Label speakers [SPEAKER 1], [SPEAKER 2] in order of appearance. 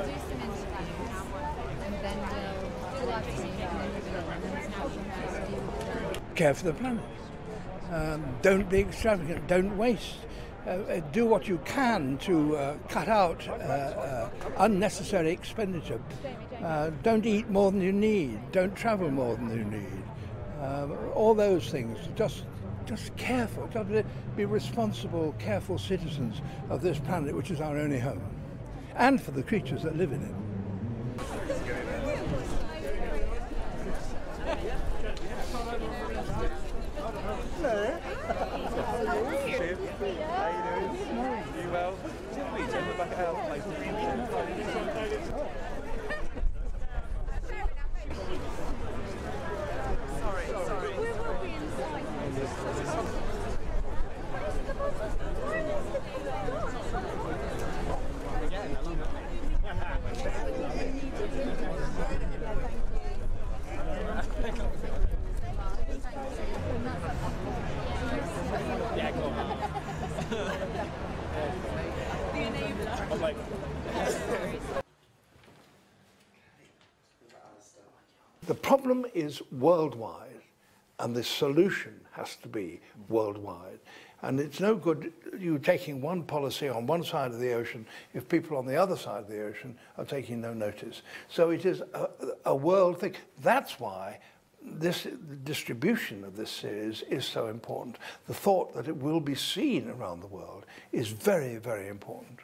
[SPEAKER 1] do some introduction and then we'll do our presentation and then
[SPEAKER 2] Care for the planet. Don't be extravagant. Don't waste. Do what you can to cut out unnecessary expenditure. Don't eat more than you need. Don't travel more than you need. All those things. Just careful. Just be responsible, careful citizens of this planet, which is our only home, and for the creatures that live in it.
[SPEAKER 3] Hello. How are you? How you doing? You well? We're back at our place. Sorry.
[SPEAKER 1] we will be inside.
[SPEAKER 3] Yeah, go on.
[SPEAKER 2] The problem is worldwide, and the solution has to be worldwide. And it's no good you taking one policy on one side of the ocean if people on the other side of the ocean are taking no notice. So it is a world thing. That's why this distribution of this series is so important. The thought that it will be seen around the world is very, very important.